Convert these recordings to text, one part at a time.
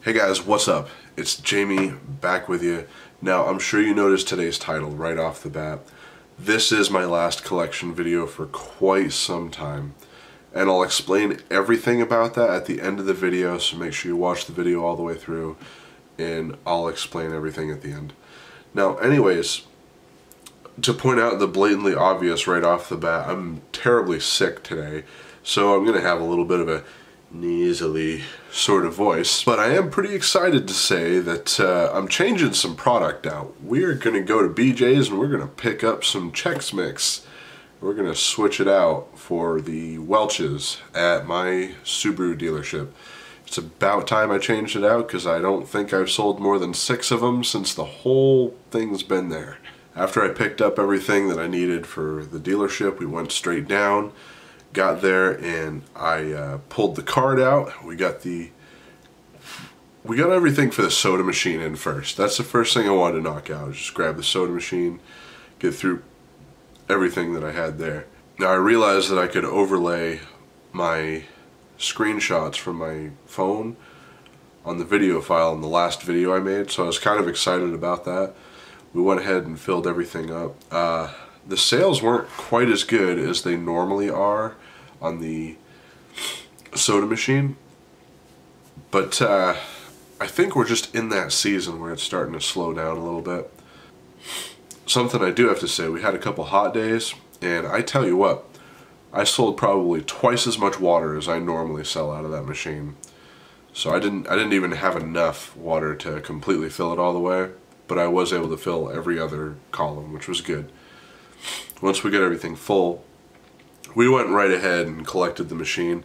Hey guys, what's up? It's Jamie back with you. Now, I'm sure you noticed today's title right off the bat. This is my last collection video for quite some time, and I'll explain everything about that at the end of the video, so make sure you watch the video all the way through and I'll explain everything at the end. Now, anyways, to point out the blatantly obvious right off the bat, I'm terribly sick today, so I'm gonna have a little bit of a nasally sort of voice, but I am pretty excited to say that I'm changing some product out. We're gonna go to BJ's and we're gonna pick up some Chex Mix. We're gonna switch it out for the Welch's at my Subaru dealership. It's about time I changed it out because I don't think I've sold more than 6 of them since the whole thing's been there. After I picked up everything that I needed for the dealership, we went straight down, got there, and I pulled the card out. We got everything for the soda machine in first. That's the first thing I wanted to knock out, just grab the soda machine, get through everything that I had there. Now I realized that I could overlay my screenshots from my phone on the video file in the last video I made, so I was kind of excited about that. We went ahead and filled everything up. The sales weren't quite as good as they normally are on the soda machine, but I think we're just in that season where it's starting to slow down a little bit. Something I do have to say, we had a couple hot days, and I tell you what, I sold probably twice as much water as I normally sell out of that machine. So I didn't even have enough water to completely fill it all the way, but I was able to fill every other column, which was good. Once we got everything full, we went right ahead and collected the machine.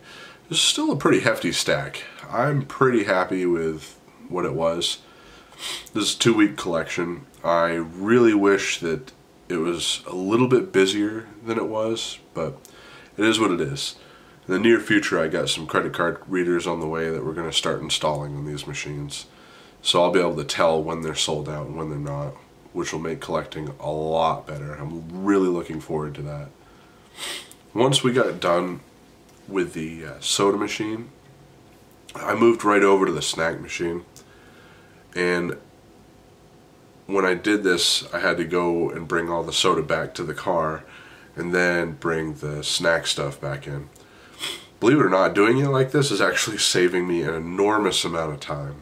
This is still a pretty hefty stack. I'm pretty happy with what it was. This is a 2-week collection. I really wish that it was a little bit busier than it was, but it is what it is. In the near future, I got some credit card readers on the way that we're going to start installing on these machines. So I'll be able to tell when they're sold out and when they're not, which will make collecting a lot better. I'm really looking forward to that. Once we got done with the soda machine, I moved right over to the snack machine. And when I did this, I had to go and bring all the soda back to the car and then bring the snack stuff back in. Believe it or not, doing it like this is actually saving me an enormous amount of time.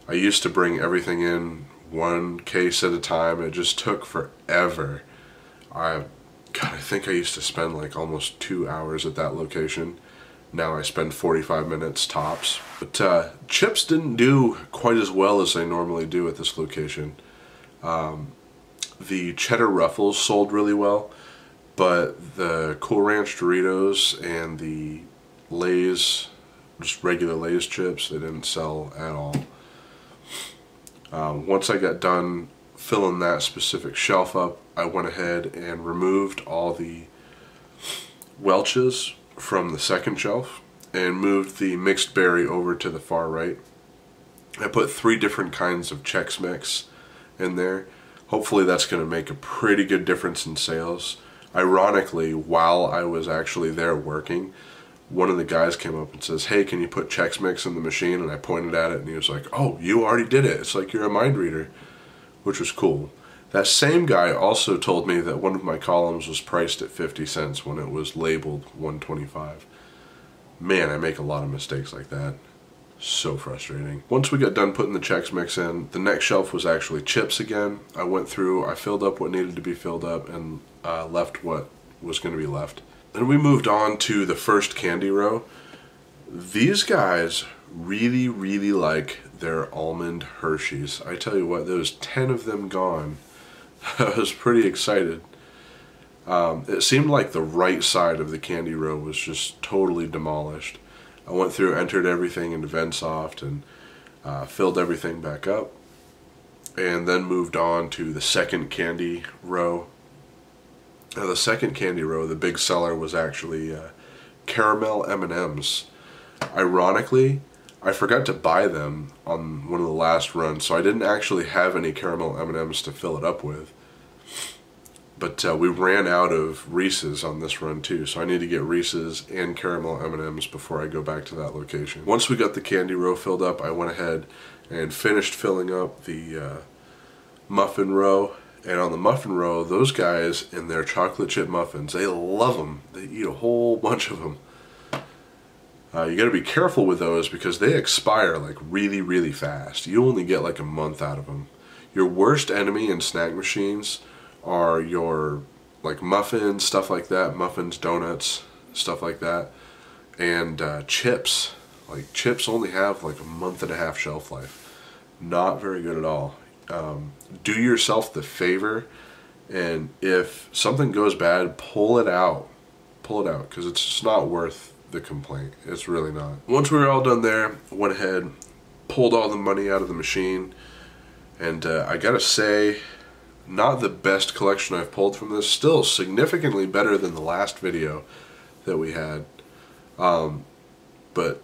I used to bring everything in one case at a time. It just took forever. I think I used to spend like almost 2 hours at that location. Now I spend 45 minutes tops. But chips didn't do quite as well as they normally do at this location. The cheddar ruffles sold really well, but the Cool Ranch Doritos and the Lay's, just regular Lay's chips, they didn't sell at all. Once I got done filling that specific shelf up, I went ahead and removed all the Welch's from the second shelf and moved the mixed berry over to the far right. I put 3 different kinds of Chex Mix in there. Hopefully that's going to make a pretty good difference in sales. Ironically, while I was actually there working, one of the guys came up and says, "Hey, can you put Chex Mix in the machine?" And I pointed at it and he was like, "Oh, you already did it. It's like you're a mind reader," which was cool. That same guy also told me that one of my columns was priced at 50 cents when it was labeled 125. Man, I make a lot of mistakes like that. So frustrating. Once we got done putting the Chex Mix in, the next shelf was actually chips again. I went through, I filled up what needed to be filled up and left what was going to be left. Then we moved on to the first candy row. These guys really, really like their almond Hershey's. I tell you what, there was 10 of them gone. I was pretty excited. It seemed like the right side of the candy row was just totally demolished. I went through, entered everything into Vensoft, and filled everything back up, and then moved on to the second candy row. Now the second candy row, the big seller, was actually caramel M&Ms. Ironically, I forgot to buy them on one of the last runs, so I didn't actually have any caramel M&Ms to fill it up with. But we ran out of Reese's on this run too, so I need to get Reese's and caramel M&Ms before I go back to that location. Once we got the candy row filled up, I went ahead and finished filling up the muffin row. And on the muffin row, those guys in their chocolate chip muffins, they love them. They eat a whole bunch of them. You got to be careful with those because they expire like really, really fast. You only get like a month out of them. Your worst enemy in snack machines are your like muffins, stuff like that, muffins, donuts, stuff like that, and chips. Like chips only have like a month and a half shelf life. Not very good at all. Do yourself the favor, and if something goes bad, pull it out. Pull it out, because it's just not worth the complaint. It's really not. Once we were all done there, went ahead, pulled all the money out of the machine, and I gotta say, not the best collection I've pulled from this. Still significantly better than the last video that we had, but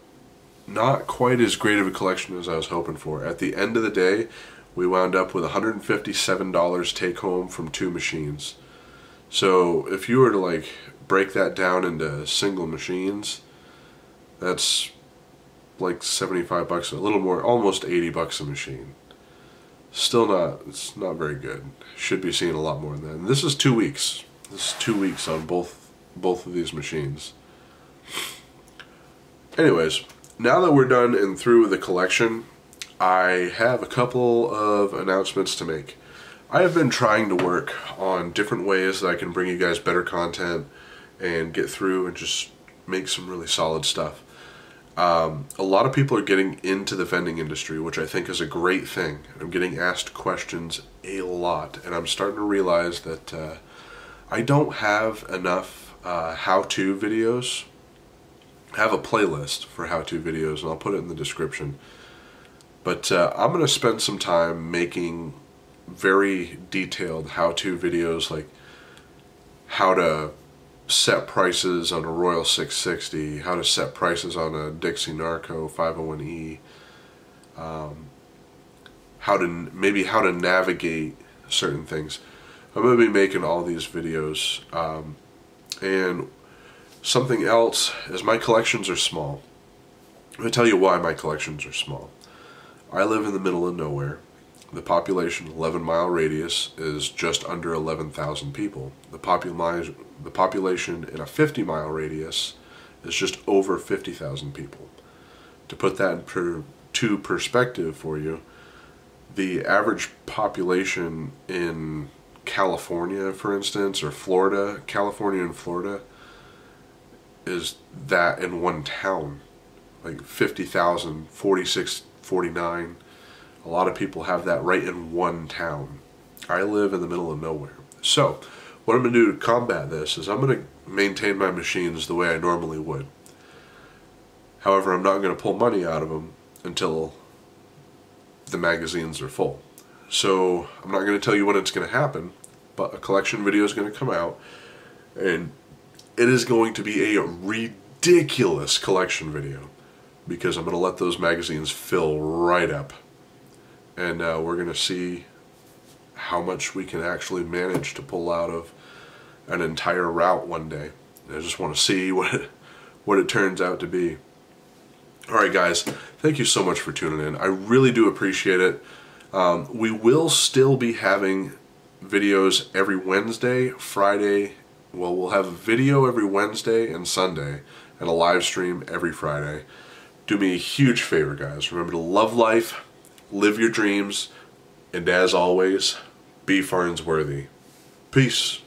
not quite as great of a collection as I was hoping for. At the end of the day, we wound up with $157 take home from 2 machines. So if you were to like break that down into single machines, that's like 75 bucks, a little more, almost 80 bucks a machine. Still not, it's not very good. Should be seeing a lot more than that. And this is 2 weeks. This is 2 weeks on both of these machines. Anyways, now that we're done and through with the collection, I have a couple of announcements to make. I have been trying to work on different ways that I can bring you guys better content and get through and just make some really solid stuff. A lot of people are getting into the vending industry, which I think is a great thing. I'm getting asked questions a lot, and I'm starting to realize that I don't have enough how-to videos. I have a playlist for how-to videos, and I'll put it in the description. But I'm going to spend some time making very detailed how-to videos, like how to set prices on a Royal 660, how to set prices on a Dixie Narco 501E, how to navigate certain things. I'm going to be making all these videos, and something else is my collections are small. I'm going to tell you why my collections are small. I live in the middle of nowhere. The population 11-mile radius is just under 11,000 people. The population in a 50-mile radius is just over 50,000 people. To put that into perspective for you, the average population in California, for instance, or Florida, California and Florida, is that in one town. Like 50,000, 46, 49. A lot of people have that right in one town. I live in the middle of nowhere. So, what I'm going to do to combat this is I'm going to maintain my machines the way I normally would. However, I'm not going to pull money out of them until the magazines are full. So, I'm not going to tell you when it's going to happen, but a collection video is going to come out, and it is going to be a ridiculous collection video, because I'm going to let those magazines fill right up. And we're going to see how much we can actually manage to pull out of an entire route one day. I just want to see what it turns out to be. Alright guys, thank you so much for tuning in. I really do appreciate it. We will still be having videos every Wednesday, Friday. Well, we'll have a video every Wednesday and Sunday, and a live stream every Friday. Do me a huge favor, guys. Remember to love life, live your dreams, and as always, be Farnsworthy. Peace.